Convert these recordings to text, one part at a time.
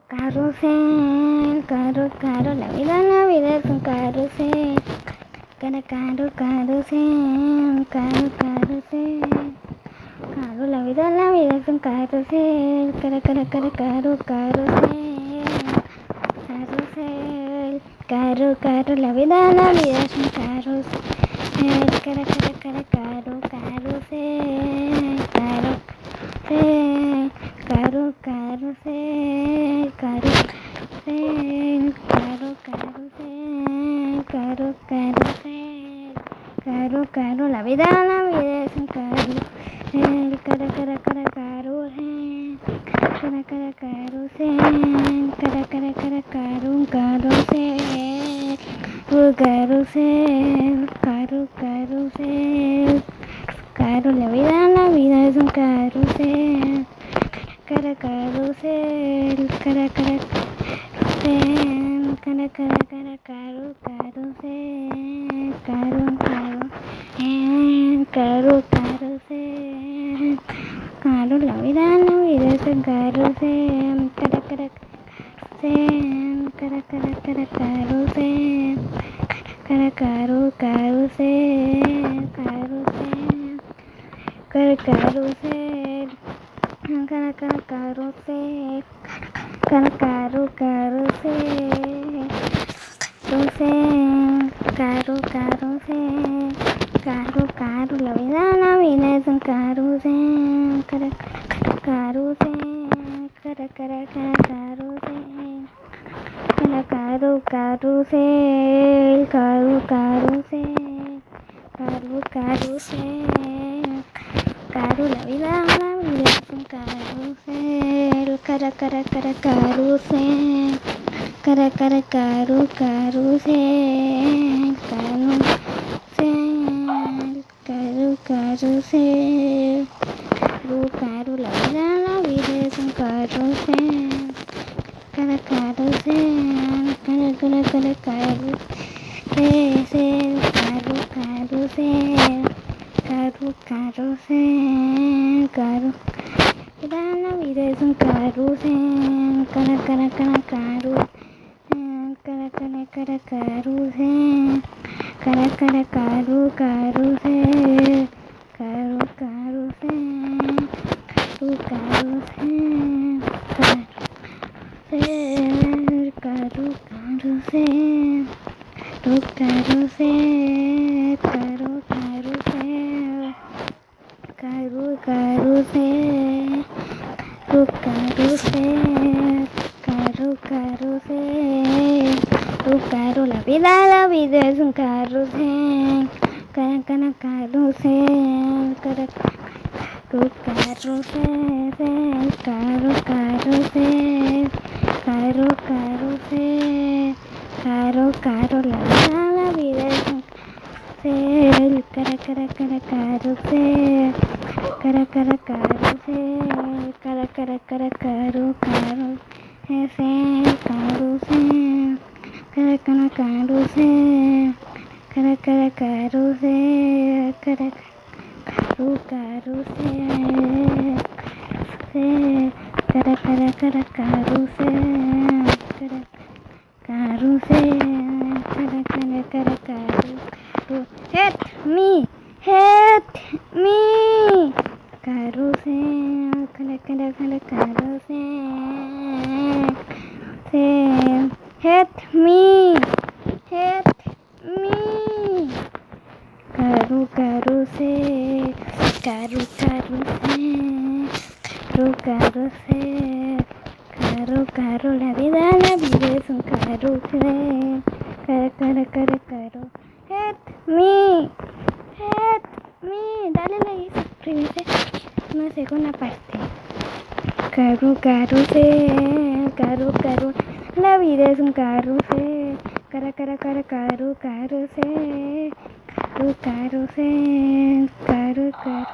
Carrusel, la vida es un carrusel. Carrusel, carrusel. La vida es un carrusel. Carrusel. Carrusel, la vida es un carrusel. Carrusel. Carrusel, la vida es un carrusel. Carrusel, carrusel, la vida es un carrusel. Carrusel, carrusel, la vida es un carrusel. Carrusel, carrusel. La vida es un carrusel. Carrusel, la vida es un carrusel. Carrusel. Carrusel. La vida es un carrusel. Carrusel. La vida es un carrusel. Carrusel. La vida es un carrusel. Carrusel. La vida es un carrusel. Help me, help me. Carrusel, help me, help me. Carrusel, la vida es un carrusel. Help me, dale like, suscríbete, una segunda parte. Carrusel, la vida es un carrusel. Carrusel, carrusel,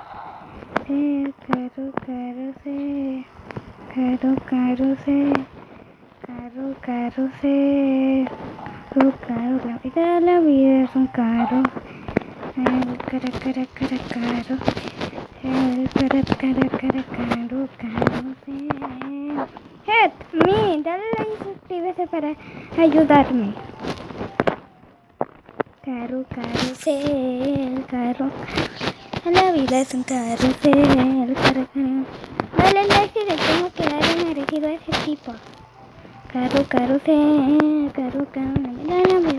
la vida es un carro. Carrusel. Help me, dale like y suscríbete para ayudarme. Carrusel, la vida es un carrusel, Dale like si le tengo que dar un merecido a ese tipo. Carrusel, la vida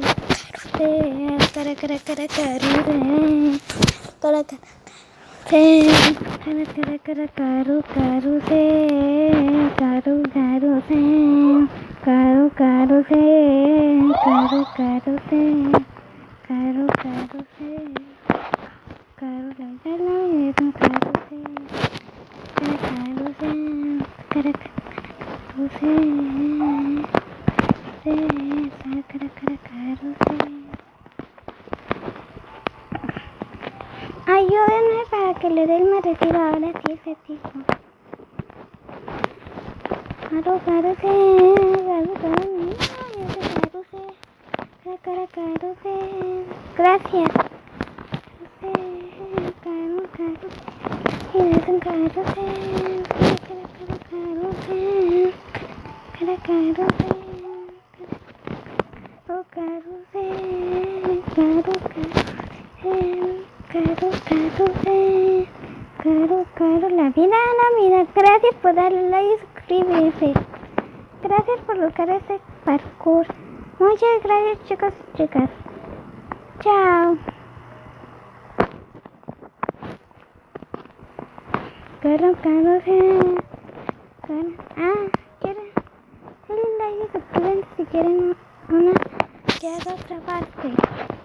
Ayúdenme para que le dé el merecido ahora sí ese tipo. Gracias. Es un carrusel. La vida. Gracias por darle like y suscribirse. Gracias por buscar este parkour. Muchas gracias, chicos y chicas. Chao. ¿Quieren? Denle like y suscríbanse si quieren una que haga otra parte.